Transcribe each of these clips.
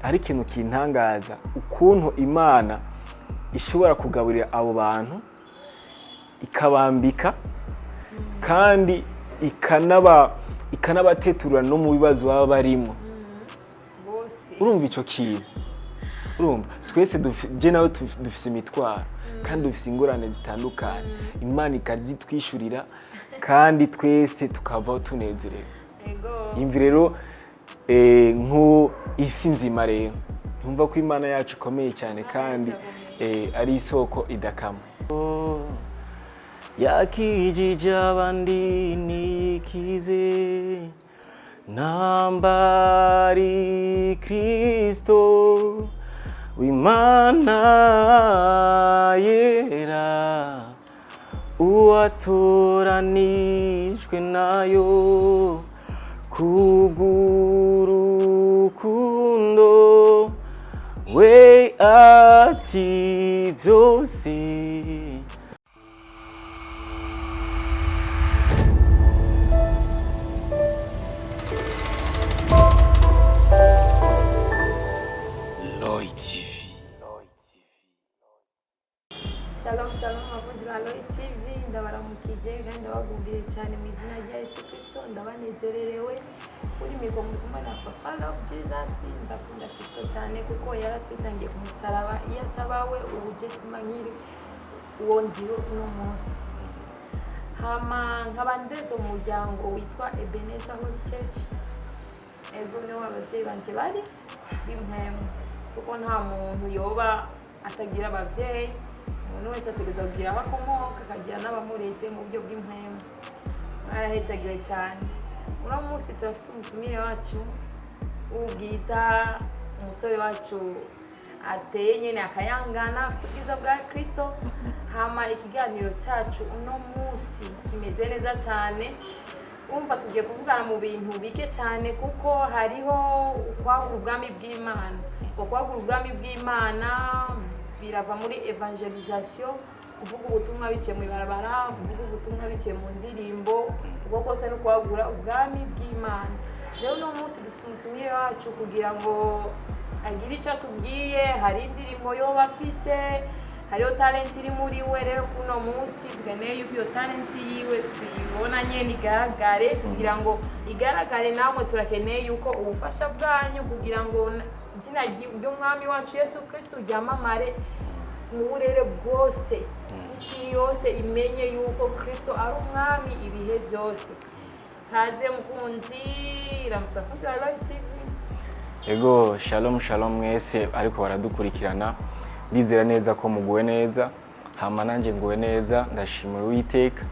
ari ikintu kintangaza ukuntu Imana ishobora kugaburira abo bantu ikabambika kandi ikanabateturura no mu bibazo baba barimo. Urumva icyo kintu? Urumva twese je nawe dufise imitwaro kandi dufise ingorane zitandukanye, Imana ikazitwishurira kandi twese tukavaho tunezerewe. Imvi rero nko isi nzima rero yumva ko Imana yacu ikomeye cyane kandi ari isoko idakama. Yakijije abandi nikize nambari Kristo w'Imana yera uwatoranijwe nayo kubw'urukundo we ati byose. Shalom shalom abakozi ba Loy TV, ndabaramukije kandi ndabagumbiye cyane mu izina rya Yesu Kristo. Ndabanezererewe uri migongo kumana Papa Love Jesus. Ndakunda Kristo cyane kuko yaratwitangiye ku musaraba. Iyo atabawe ubuje simanyiri uwo ndiwe uno munsi. Hama nkabandeze umuryango witwa Ebenezer Holy Church. Ego niho ababyeyi banje bari bimpemu kuko nta muntu yoba atagira ababyeyi. Umuntu wese ategereza kugira aho akomoka akagira n'abamuretse mu buryo bw'impemu. Mwarahezagiwe cyane. Uno munsi turafite umutumire wacu ubwiza, umusore wacu ateye nyene akayangana afite ubwiza bwa Kristo. Hama ikiganiro cyacu uno munsi kimeze neza cyane. Umva tugiye kuvugana mu bintu bike cyane kuko hariho ukwagura ubwami bw'Imana. Ukwagura ubwami bw'Imana birava muri evangelisation, kuvuga ubutumwa biciye mu ibarabara, kuvuga ubutumwa biciye mu ndirimbo, ubwo kose no kwagura ubwami bw'Imana. Rero no munsi dufite umutumire wacu kugira ngo agire icyo atubwiye. Hari indirimbo yoba afise, hariho talent iri muri we. Rero kuno munsi tuganeye yuko iyo talent yiwe tuyibona nyene igaragare, kugira ngo igaragare namwe turakeneye yuko ubufasha bwanyu kugira ngo izina ry'umwami wacu Yesu Kristo ryamamare mu burere bwose, isi yose imenye yuko Kristo ari umwami ibihe byose. Kaze mukunzi ramutsa kuri Loy TV. Ego shalom shalom mwese ariko baradukurikirana, ndizera neza ko muguwe neza. Hama nanje nguwe neza, ndashimira Uwiteka.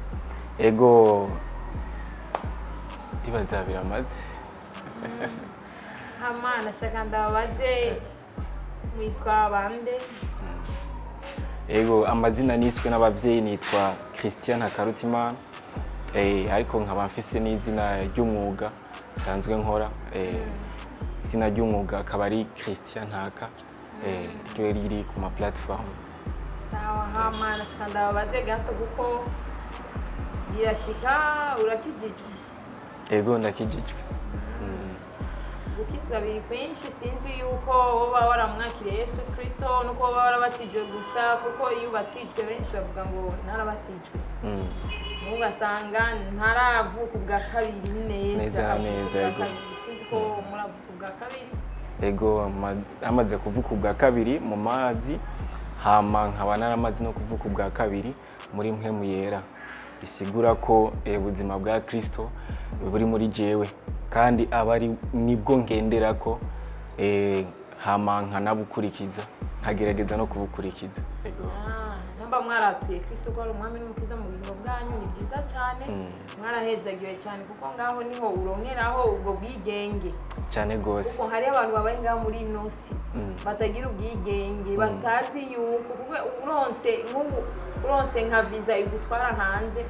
Ego dibazabira amaze. Hama nashaka ndabaze mwitwa bande? Ego amazina niswe n'abavyeyi nitwa Christian Hakarutimana. Ariko nkaba mfise n'izina ry'umwuga sanzwe nkora. Izina ry'umwuga akaba ari Christian Haka. Ryo riri ku ma platform. Sawa. Hama nashaka ndabaze gato kuko birashika urakijijwe. Ego ndakijijwe. Gukizwa biri kwinshi, sinzi yuko woba waramwakiriye Yesu Kristo nuko woba warabatijwe gusa, kuko iyo ubatijwe benshi bavuga ngo ntarabatijwe. Ugasanga ntaravuka ubwa kabiri neza. Ego. Sinzi ko muravuka ubwa kabiri. Ego amaze kuvuka ubwa kabiri mu mazi, hama nkaba naramaze no kuvuka ubwa kabiri muri mpemu yera. Bisigura ko ubuzima bwa Kristo buri muri jewe kandi abari nibwo ngenderako, hama nkanabukurikiza, nkagerageza no kubukurikiza. Ego. Namba mwaratuye Kristo ko ari umwami n'umukiza mu bintu bwanyu, ni byiza cyane. Mwarahezagiwe cyane kuko ngaho niho uronkeraho ubwo bwigenge cyane gose. Kuko hari abantu babaye ngaho muri inosi batagira ubwigenge, batazi yuko kuko uronse nka visa igutwara hanze.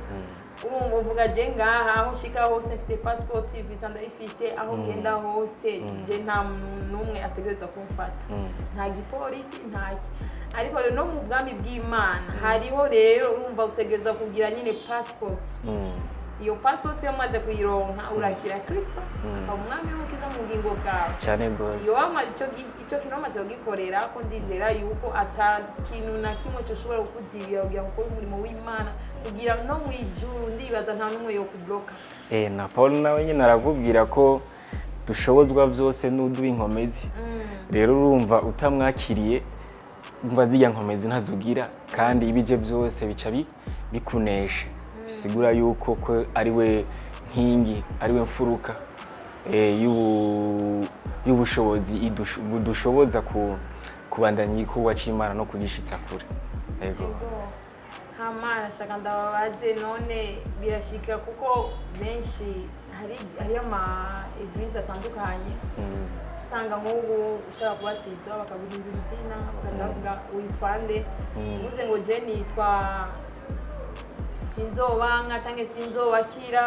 Urumva uvuga je ngaha aho shika hose mfise passport, visa ndayifise, aho ngenda hose je nta numwe ategerezwa kumfata, nta gipolisi ntaki. Ariko rero no mu bwami bw'Imana hariho rero urumva utegereza kugira nyine passport iyo passport yo maze kuyironka urakira Kristo akaba umwami w'umukiza mu bugingo bwawe cyane gose iyo wamaze icyo kintu wamaze kugikorera ko ndizera yuko ata kintu na kimwe cyoshobora kukuzibira kugira ngo ukore umurimo w'Imana kugira no mu ijuru ndibaza nta n'umwe yo kubloka na Paul nawe nyine arakubwira ko dushobozwa byose n'uduha inkomezi rero urumva utamwakiriye umva zijya nkomezi ntazugira kandi ibije byose bica bikunesha bisigura yuko ko ari we nkingi ari we mfuruka y'ubushobozi dushoboza kubandanya igikorwa cy'Imana no kugishitsa kure yego Hamana shaka ndababaze none birashika kuko benshi hari ama eglise atandukanye usanga nk'ubu ushaka kubatiza bakaguhindura izina bakavuga witwande uvuze ngo je nitwa sinzobanga cyangwa sinzobakira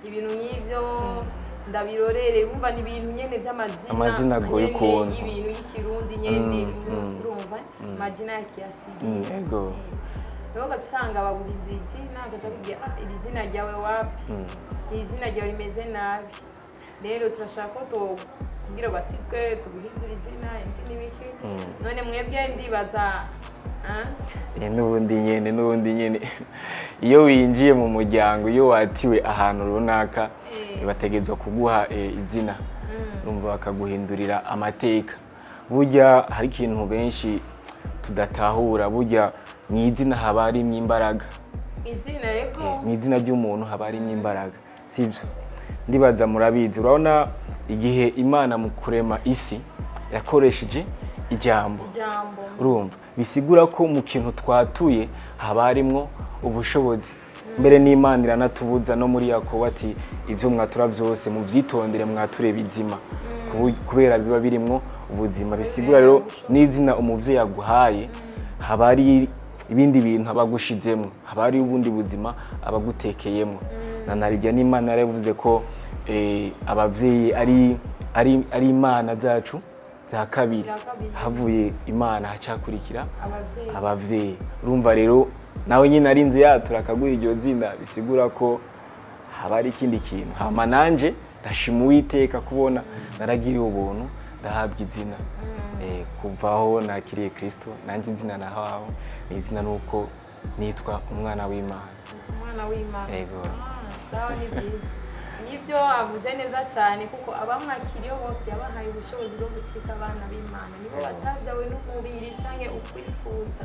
ibintu nk'ivyo ndabirorere wumva ni ibintu nyene amazina goye ukuntu ibintu y'ikirundi nyene urumva amazina ya kiasili yego rero gatusanga baguhindura izina agaca kugira iri zina ryawe wapi iri zina ryawe rimeze nabi rero turashaka ko kugira bati twe tuguhindura izina iki n'ibiki none mwebwe ndibaza n'ubundi nyene iyo winjiye mu muryango iyo watiwe ahantu runaka bategezwa kuguha izina urumva bakaguhindurira amateka burya hari ikintu benshi tudatahura burya mu izina haba harimo imbaraga mu izina ry'umuntu haba harimo imbaraga sibyo ndibaza murabizi urabona igihe Imana mu kurema isi yakoresheje ijambo urumva bisigura ko mu kintu twatuye haba harimo ubushobozi mbere n'Imana iranatubuza no muri Yakobo ati ibyo mwatura byose muvyitondere mwature bizima kubera biba birimo ubuzima bisigura rero n'izina umuvyeyi yaguhaye haba ari ibindi bintu abagushizemo haba ari ubundi buzima abagutekeyemo narijya n'Imana yaravuze ko abavyeyi ari Imana zacu za kabiri havuye Imana hacakurikira abavyeyi urumva rero nawe nyine ari nzi yatura akaguha iryo zina bisigura ko haba ari ikindi kintu hama nanje ndashima Uwiteka kubona naragiriye ubuntu ndahabwa izina kuvaho nakiriye Kristo nanje izina nahawe ni izina nuko nitwa umwana w'Imana yego sawa ni byiza nibyo avuze neza cyane kuko abamwakiriye bose yabahaye ubushobozi bwo gucika abana b'Imana nibo batavyawe n'umubiri canke ukwifuza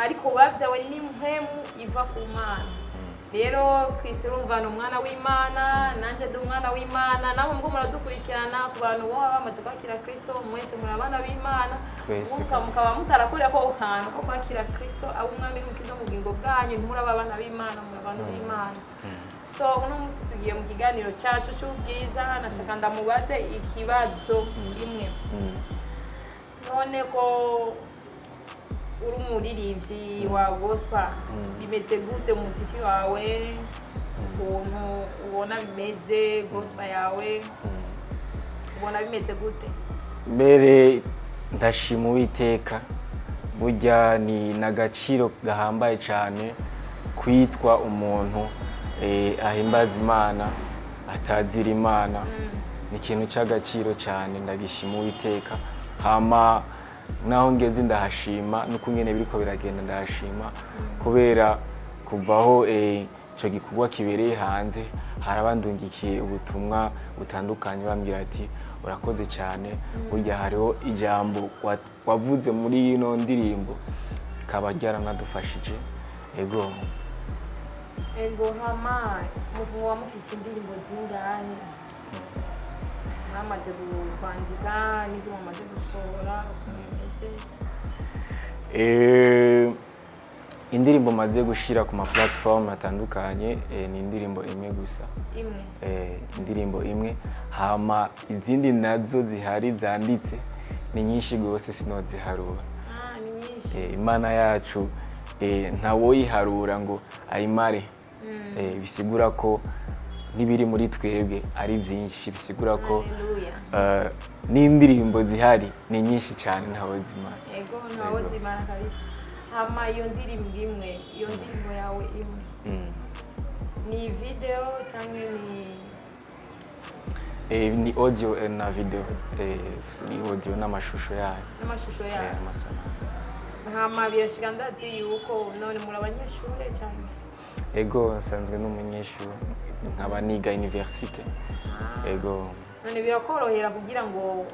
ariko bavyawe n'impwemu iva ku Mana rero Kristo urumva ni umwana w'Imana nanje ndi umwana w'Imana namwe mubwo muradukurikirana ku bantu bo bamaze kwakira Kristo mwese muri abana b'Imana mukaba mutarakorera ko kantu ko kwakira Kristo abo umwami n'umukiza mu bugingo bwanyu ntimuri abana b'Imana muri abantu b'Imana so uno munsi tugiye mu kiganiro cyacu cy'ubwiza nashaka ndamubaze ikibazo imwe none ko uri umuririmbyi wa gospel bimeze gute umuziki wawe ukuntu ubona bimeze gospel yawe ubona bimeze gute mbere ndashima Uwiteka burya ni n'agaciro gahambaye cyane kwitwa umuntu ahimbaza Imana atazira Imana ni ikintu cy'agaciro cyane ndagishima Uwiteka hama naho ngeze ndahashima nuko nyene biriko biragenda ndahashima kubera kuvaho ico gikorwa kibereye hanze harabandungikiye ubutumwa butandukanye bambwira ati urakoze cyane burya hariho ijambo wavuze muri ino ndirimbo kaba ryaranadufashije ego hama muvuga mufise indirimbo zingahe mwamaze kwandika n'izo mumaze gusohora indirimbo maze gushira ku ma platform atandukanye ni indirimbo imwe gusa indirimbo imwe hama izindi nazo zihari zanditse ni nyinshi gose sinoziharura ni nyinshi Imana yacu ntawoyiharura ngo ayimare bisigura ko n'ibiri muri twebwe ari byinshi bisigura ko n'indirimbo zihari ni nyinshi cyane ntawo zimara yego ntawo zimara kabisa hama iyo ndirimbo imwe iyo ndirimbo yawe imwe ni video cyangwa ni audio na video, ni audio n'amashusho yayo. N'amashusho yayo. Amasanamu. Hama birashika ndati yuko none muri abanyeshuri cyane. Ego nsanzwe n'umunyeshuri nkaba niga university. Ego. None birakorohera kugira ngo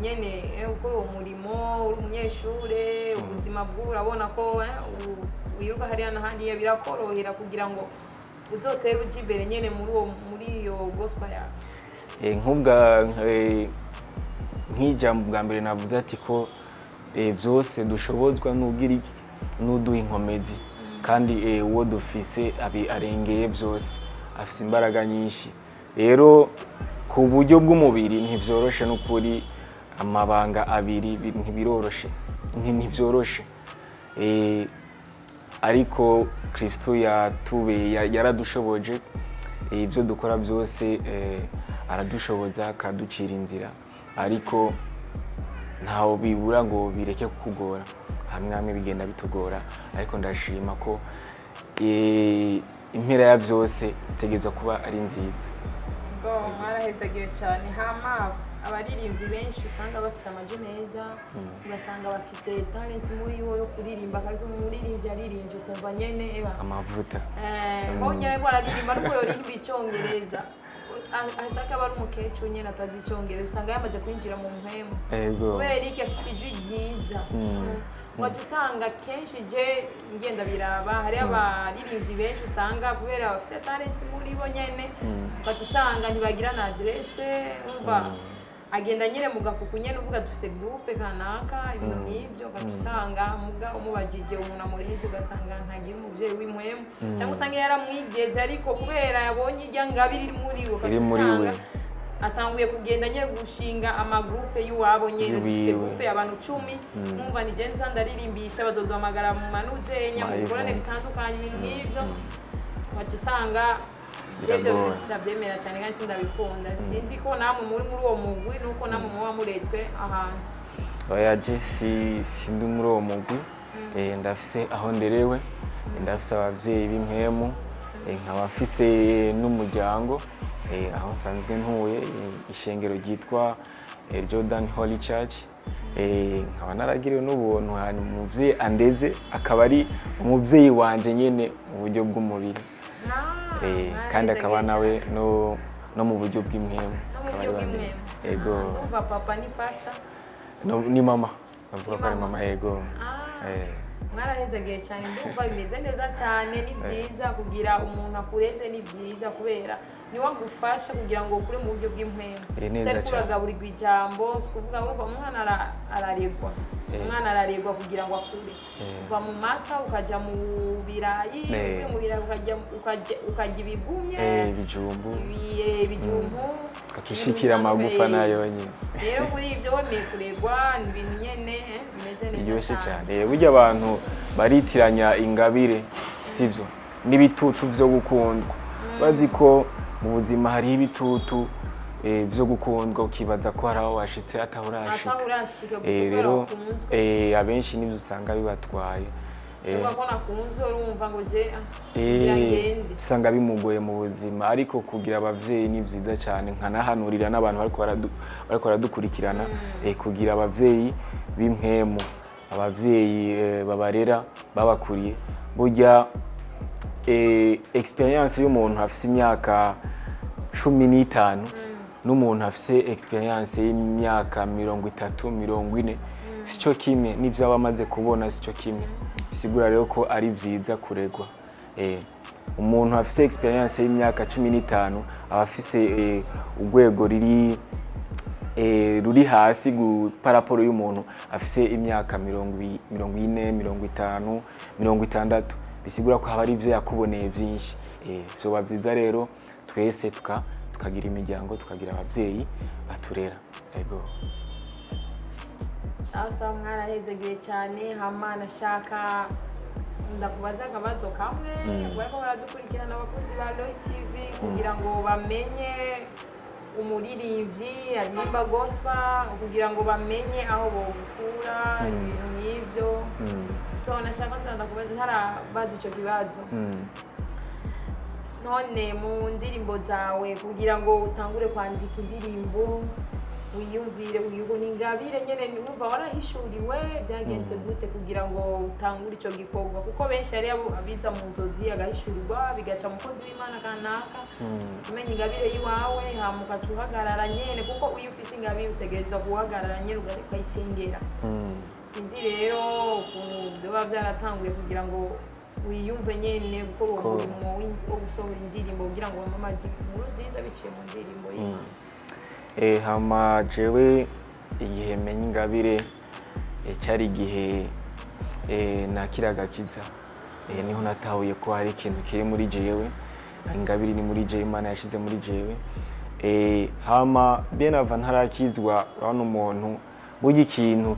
nyene ukora uwo murimo uri umunyeshuri ubuzima bwo urabona ko wiruka hariya n'ahandi birakorohera kugira ngo uzotere uji imbere nyene muri iyo gospel yawe. Nk'ubwa nk'ijambo bwa mbere navuze ati ko byose dushobozwa n'ugira iki n'uduha inkomezi kandi uwo dufise arengeye byose afise imbaraga nyinshi. Rero ku buryo bw'umubiri ntivyoroshe n'ukuri, amabanga abiri ntivyoroshe, ariko Kristo yaradushoboje, ibyo dukora byose aradushoboza akaducira inzira, ariko ntaho bibura ngo bireke kukugora, hamwe hamwe bigenda bitugora, ariko ndashima ko impera ya byose itegerezwa kuba ari nziza. Mwarahezagiwe cyane. Hama abaririmbyi benshi usanga bafite amajwi meza, ugasanga bafite talent muri wo yo kuririmba, kazi umuririmbyi aririmbye ukumva nyene amavuta honye bararirimba nuko yoririmba icyongereza, ashaka bari umukecuru nyene atazi icyongereza, usanga yamaze kwinjira mu mpemu kubera iki afite ijwi ryiza. Wajya usanga kenshi je ngenda biraba hari abaririmbyi benshi usanga kubera bafite talent muri bo nyene, wajya usanga ntibagira na adresse, umva agenda nyine mu gakuku nyene uvuga dufite groupe kanaka ibintu nk'ibyo, usanga muga umubajije umuntu amureheze ugasanga ntagira umuvyeyi w'imwemu, cyangwa usanga yaramwigeze ariko kubera yabonye irya ngabiri iri muri we, usanga atanguye kugenda nyine gushinga amagroupe y'uwabo nyene, dufite groupe y'abantu 10, mwumva ni je nza ndaririmbisha bazoduhamagara mu manuzenya mu bikorane bitandukanye ibintu nk'ibyo, wajya usanga Jeje ndabyemera cyane kandi sindabikunda. Sinzi ko namwe muri uwo mugwi nuko namwe muba muretswe ahantu. Oya je sindi muri uwo mugwi, ndafise aho nderewe, ndafise abavyeyi b'impemu, nkaba mfise n'umuryango aho nsanzwe ntuye, ishengero ryitwa Jordan Holy Church. Nkaba naragiriwe n'ubuntu hanyuma umuvyeyi andeze akaba ari umuvyeyi wanje nyene mu buryo bw'umubiri, kandi akaba nawe no mu buryo bw'imwemu. Ego. Umva papa ni pastor? Ni mama. Bavuga ko ari mama. Ego. Mwarahezagiye cyane, ndumva bimeze neza cyane, ni byiza kugira umuntu akureze, ni byiza kubera ni wagufasha kugira ngo ukure mu buryo bw'imwemu. Neza cyane. Uragaburirwa ijambo, kuvuga ngo umwana araregwa. Umwana araregwa kugira ngo akure. Uva mu mata ukaja mu birayi, mu birayi ukajya ibigumye, ibijumbu, ukatushikira amagufa nayo nyine. Rero kuri ibyo wemeye kuregwa ni ibintu nyene bimeze neza biryoshye cyane. Burya abantu baritiranya ingabire sibyo n'ibitutu byo gukundwa, bazi ko mu buzima hari ibitutu byo gukundwa ukibaza ko hari aho washitse atahurashika. Rero abenshi nibyo usanga bibatwaye, usanga bimugoye mu buzima, ariko kugira abavyeyi ni byiza cyane. Nkanahanurira n'abantu bariko baradukurikirana, kugira abavyeyi b'impemu, abavyeyi babarera babakuriye. Burya experience y'umuntu afise imyaka 15 n'umuntu afise experience y'imyaka 30 40 sico kimwe, n'ivyo abamaze kubona sico kimwe. Bisigura rero ko ari vyiza kuregwa. Umuntu afise experience y'imyaka 15 aba afise urwego ruri hasi paraporo y'umuntu afise imyaka 40 50 60. Bisigura ko haba ari ivyo yakuboneye byinshi. Vyoba vyiza rero twese tukagira imiryango, tukagira abavyeyi baturera. Ego. Sasa mwarahezagiye cyane. Hama nashaka ndakubaza akabazo kamwe, bariko baradukurikirana abakunzi ba Roy TV kugira ngo bamenye umuririmbyi aririmba gospel, kugira ngo bamenye aho bokura ibintu nk'ivyo. So nashaka ndakubaza ntarabaza ico kibazo. none mu ndirimbo zawe kugira ngo utangure kwandika indirimbo wiyumvire uyibona ingabire nyene numva warahishuriwe byagenze gute kugira ngo utangure ico gikorwa kuko benshi ari abiza mu nzozi agahishurirwa bigaca mukozi w'Imana kanaka umenya ingabire yiwawe hamuka cuhagarara nyene kuko uyu ufite ingabire utegereza guhagarara nyene ukayisengera sinzi rero ukuntu byoba byaratanguye kugira ngo wiyumve nyene gukora uwo murimo wo gusohora indirimbo kugira ngo wamamaze inkuru nziza biciye mu ndirimbo y'Imana. Hama jewe igihe menye ingabire cyari igihe nakira agakiza niho natahuye ko hari ikintu kiri muri jewe ingabire ni muri jewe Imana yashize muri jewe hama benava ntarakizwa urabona umuntu burya ikintu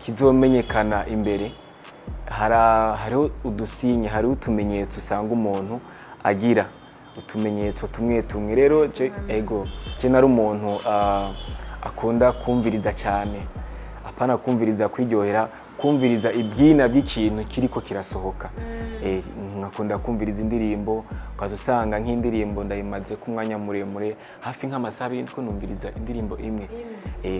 kizomenyekana imbere hariho udusinye hariho utumenyetso usanga umuntu agira utumenyetso tumwe rero je nari umuntu akunda kumviriza cyane apana kumviriza kwiryohera kumviriza ibyina by'ikintu kiriko kirasohoka nkakunda kumviriza indirimbo ukaza usanga nk'indirimbo ndayimaze ku mwanya muremure hafi nk'amasaha 7 ko numviriza indirimbo imwe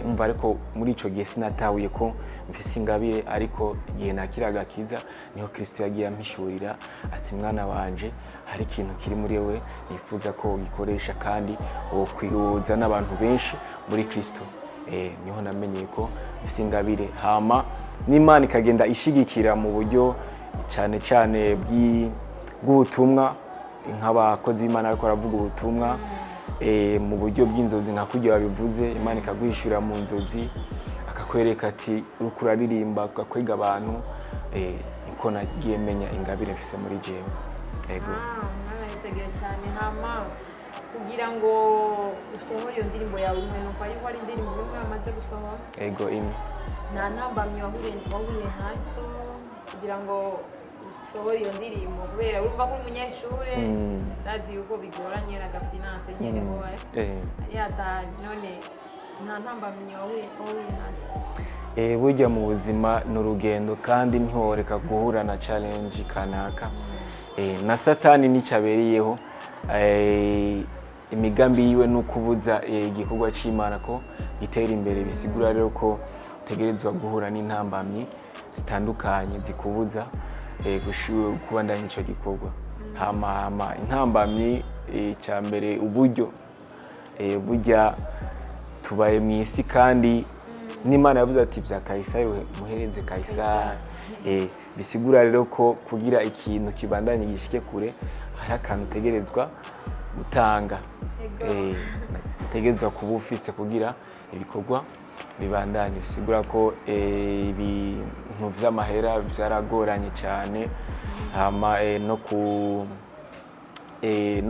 umva ariko muri ico gihe sinatahuye ko mfise ingabire ariko igihe nakira agakiza niho Kristo yagiye ampishurira ati mwana wanje hari ikintu kiri muri wewe nifuza ko gikoresha kandi ukwiyoza n'abantu benshi muri Kristo niho namenye ko mfise ingabire hama n'Imana ikagenda ishigikira mu buryo cyane bw'ubutumwa nk'abakozi b'Imana ariko aravuga ubutumwa mu buryo bw'inzozi nka kujya babivuze Imana ikaguhishura mu nzozi akakwereka ati uriko uraririmba ugakwega abantu niko nagiye menya ingabire mfise muri jewe mwana yitegeye cyane hama kugira ngo usohore iyo ndirimbo yawe imwe nuko yuko ari indirimbo imwe amaze gusohora imwe nta ntambamyi wahuye ntacyo kugira ngo usohore iyo ndirimbo kubera urumva ko uri umunyeshure ndazi yuko bigoranye n'agafinanse nyene hoya none nta ntambamyi wahuye ntacyo burya mu buzima ni urugendo kandi ntiworeka guhura na challenge kanaka na Satani nicyabereyeho imigambi yiwe no kubuza igikorwa c'Imana ko gitera imbere bisigura rero ko tegerezwa guhura n'intambamyi zitandukanye zikubuza kubandanya ico gikorwa hama intambamyi cyambere uburyo burya tubaye mu isi kandi n'Imana yavuze ati bya Kaisari muhereze Kaisari bisigura rero ko kugira ikintu kibandanye gishike kure hari akantu tegerezwa gutanga tegerezwa kuba ufise kugira ibikorwa bibandanye bisigura ko ibintu vy'amahera byaragoranye cyane hama no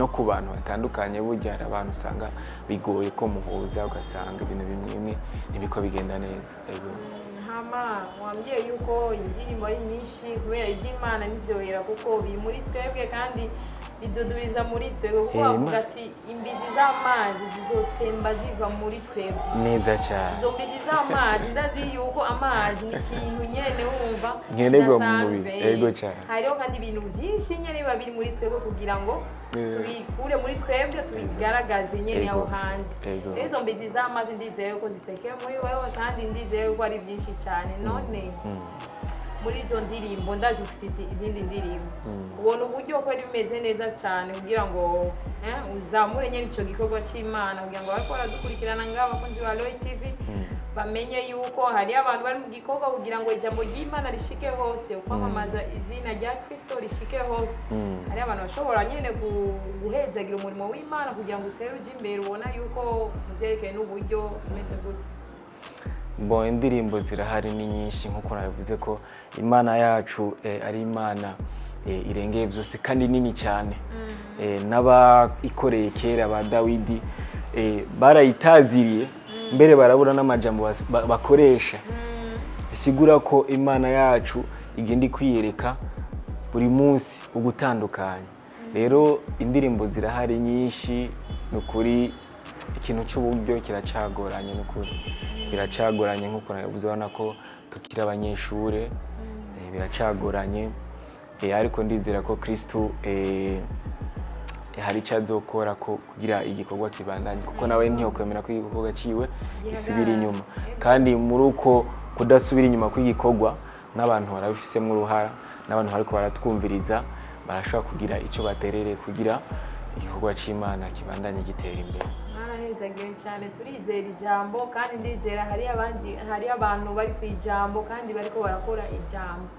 ku bantu batandukanye burya abantu usanga bigoye ko muhuza ugasanga ibintu bimwe ntibiko bigenda neza hama wambwiye yuko indirimbo ari nyinshi kubera iby'Imana nivyohera kuko biri muri twebwe kandi biduduriza muri twebwe kuko bavuga ati imbizi z'amazi zizotemba ziva muri twebwe neza cyane izo mbizi z'amazi ndazi yuko amazi ni ikintu nyene wumva nkenerwa mu mubiri cyane hariho kandi ibintu byinshi nyene biba biri muri twebwe kugira ngo tubikure muri twebwe tubigaragaze nyene aho hanze izo mbizi z'amazi ndizeye ko zitekeye muri wewe kandi ndizeye ko ari byinshi cyane none muri izo ndirimbo ndazi ufite izindi ndirimbo ubona uburyo ko bimeze neza cyane kugira ngo uzamure nyene ico gikorwa c'Imana kugira ngo bariko baradukurikirana ng'abakunzi ba Royal TV bamenye yuko hari abantu bari mu gikorwa kugira ngo ijambo ry'Imana rishike hose ukwamamaza izina rya Kristo rishike hose hari abantu bashobora nyene guhezagira umurimo w'Imana kugira ngo utere uje imbere ubona yuko muvyerekeye n'uburyo bimeze gute indirimbo zirahari ni nyinshi nkuko nabivuze ko Imana yacu ari Imana irengeye byose kandi nini cyane n'abayikoreye kera ba Dawidi barayitaziriye mbere barabura n'amajambo bakoresha bisigura ko Imana yacu igenda kwiyereka buri munsi ugutandukanye rero indirimbo zirahari nyinshi nukuri ikintu cy'uburyo kiracagoranye n'ukuri kiracagoranye nkuko nabivuze ubona ko tukiri abanyeshure biracagoranye ariko ndizera ko Kristo hari icyo azokora ko kugira igikorwa kibandanye kuko nawe ntiyokwemera ko igikorwa ciwe gisubira inyuma kandi muri uko kudasubira inyuma kw'igikorwa n'abantu barabifisemo uruhara n'abantu bariko baratwumviriza barashobora kugira icyo baterere kugira igikorwa c'Imana kibandanye gitera imbere. Mwarahezagiwe cyane turizera ijambo kandi ndizera hari abantu bari ku ijambo kandi bariko barakora ijambo.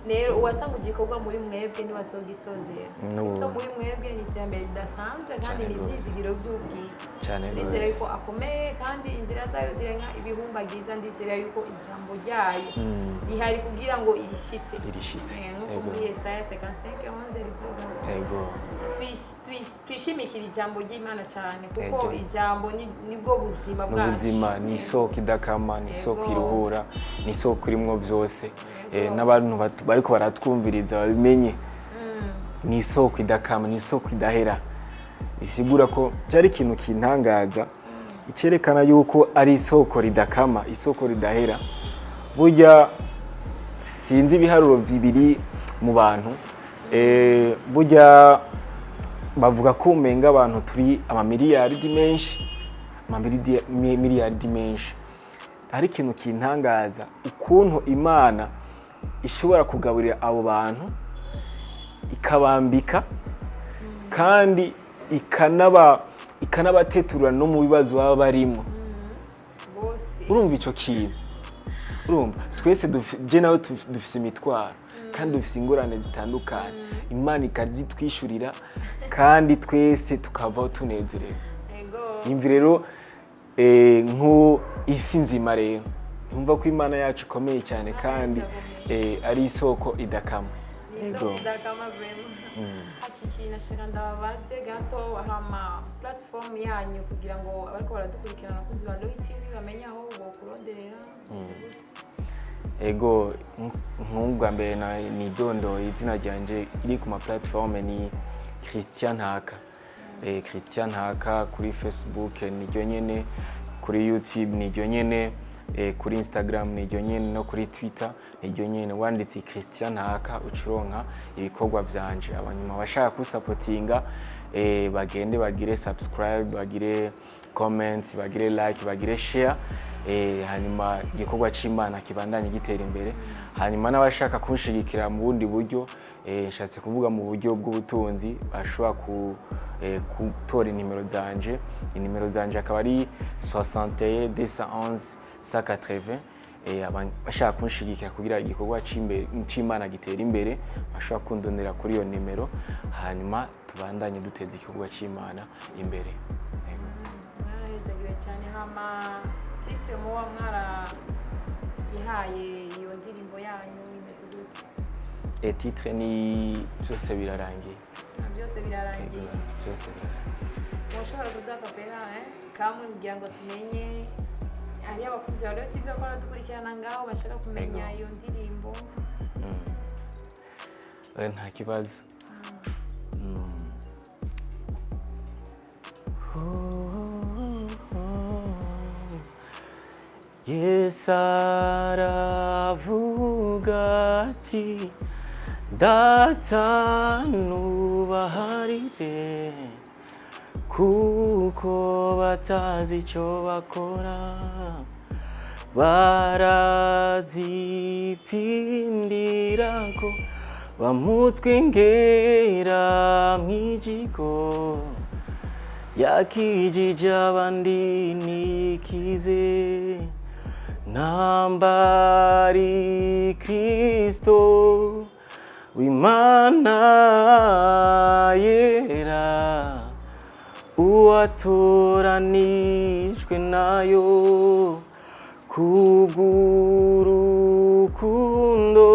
Rero uwatanga igikorwa muri mwebwe niwatogisozera. So muri mwebwe ni iterambere ridasanzwe kandi ni ibyizigiro by'ubwiza. Ndizera yuko akomeye kandi inzira zayo zirenga ibihumbagiza, ndizera yuko ijambo ryayo rihari kugira ngo irishitse. Nuko muri Yesaya 55:11 rivuga. Twishimikira ijambo ry'Imana cyane kuko ijambo nibwo buzima bwacu. Ubuzima ni isoko idakama, ni isoko iruhura, ni isoko irimwo byose. N'abantu bariko baratwumviriza babimenye. Ni isoko idakama, ni isoko idahera. Isigura ko cyari ikintu kintangaza icyerekana yuko ari isoko ridakama, isoko ridahera. Burya sinzi ibiharuro bibiri mu bantu. Burya bavuga ko umenga abantu turi amamiliyaridi menshi. Ari ikintu kintangaza ukuntu Imana ishobora kugaburira abo bantu ikabambika kandi ikanabateturura no mu bibazo baba barimo. Urumva ico kintu? Urumva twese je nawe dufise imitwaro kandi dufise ingorane zitandukanye. Imana ikazitwishurira kandi twese tukavaho tunezerewe. Imvi rero nko isi nzima rero umva ko Imana yacu ikomeye cyane kandi ari isoko idakama. Isoko idakama vraiment. Hakiki nashaka ndababaze gato hama platform yanyu kugira ngo abariko baradukurikirana kunzi ba Loy TV bamenye aho bokuronderera. Ego nk'ubwa mbere ni dondo izina ryanje iri ku ma platform ni Christian Haka. Christian Haka kuri Facebook ni ryo nyene, kuri YouTube ni ryo nyene, kuri Instagram ni ryo nyene no kuri Twitter ni ryo nyene. Wanditse Christian Haka ucuronka ibikorwa vyanje. Abanyuma bashaka kusapotinga bagende bagire subscribe, bagire comments, bagire like, bagire share. Hanyuma igikorwa c'Imana kibandanye gitera imbere. Hanyuma n'abashaka kunshigikira mu bundi buryo nshatse kuvuga mu buryo bw'ubutunzi bashobora gutora inimero zanje. Inimero zanje akaba ari 61 211 180. Bashaka kunshigikira kugira igikorwa c'Imana gitera imbere bashobora kundonera kuri iyo nimero hanyuma tubandanye duteza igikorwa c'Imana imbere. Mwarahezagiwe cyane hama titre muwa mwara ihaye iyo ndirimbo yanyu imeze gute? Titre ni byose birarangiye. Byose birarangiye. Byose birarangiye. Mushobora kudakapera kamwe kugira ngo tumenye ari abakuzi ba Loy TV bakora dukurikirana ngaho bashaka kumenya iyo ndirimbo. Nta kibazo. Yesu aravuga ati Data nubaharire kuko batazi icyo bakora barazipfindira ko bamutwengera mw'ijigo yakijije abandi nikize nambari Kristo w'Imana yera uwatoranijwe nayo kubw'urukundo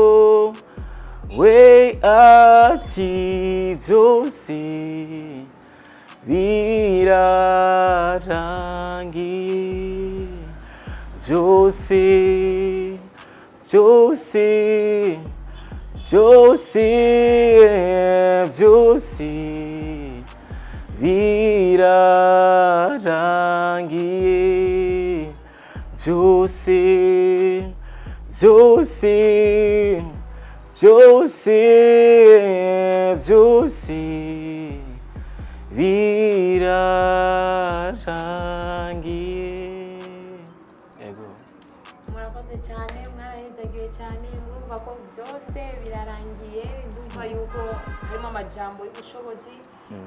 we ati byose birarangiye byose byose byose byose birarangiye byose byose byose byose birarangiye. Ego. Murakoze cyane, mwarahezagiwe cyane, murumva ko byose birarangiye. Ndumva yuko harimo amajambo y'ubushobozi,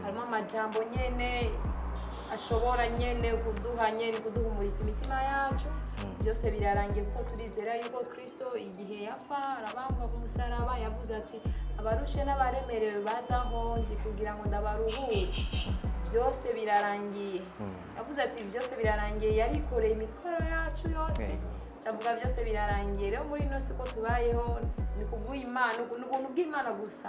harimo amajambo nyene ashobora nyene kuduhumuriza imitima yacu. Byose birarangiye kuko turizera yuko Kristo igihe yapfa arabambwa ku musaraba yavuze ati abarushe n'abaremerewe bazaho ndi kugira ngo ndabaruhure. Byose birarangiye. Yavuze ati byose birarangiye, yarikoreye imitwaro yacu yose. Cavuga byose birarangiye. Rero muri ino siko tubayeho ni kubw'Imana, n'ubuntu bw'Imana gusa.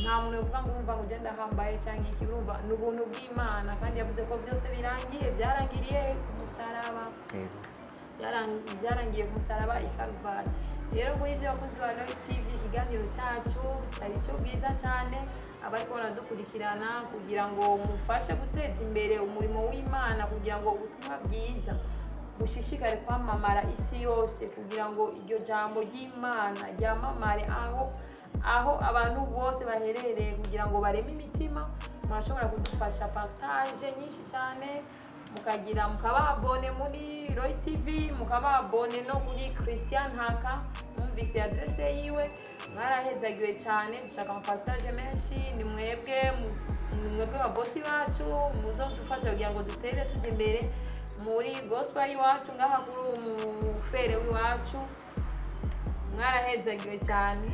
Nta muntu uvuga ngo urumva ngo ugenda hambaye cyangwa iki, urumva ni ubuntu bw'Imana. Kandi yavuze ko byose birangiye, byarangiriye ku musaraba. Byarangiye ku musaraba i Kalvari. Rero muri ibyo bakozi ba Royal TV ikiganiro cyacu cyari cyo bwiza cyane, abariko baradukurikirana kugira ngo mufashe guteza imbere umurimo w'Imana, kugira ngo ubutumwa bwiza bushishikare kwamamara isi yose, kugira ngo iryo jambo ry'Imana ryamamare aho abantu bose baherereye, kugira ngo bareme imitima. Murashobora kudufasha partage nyinshi cyane, mukaba abone muri Royal TV, mukaba abone no kuri Christian Haka, mwumvise adresse yiwe. Mwarahezagiwe cyane, dushaka amapartage menshi. Ni mwebwe babosi bacu, muzo dufasha kugira ngo dutere tujye imbere muri gospel iwacu ngaha kuri umufere w'iwacu. Mwarahezagiwe cyane.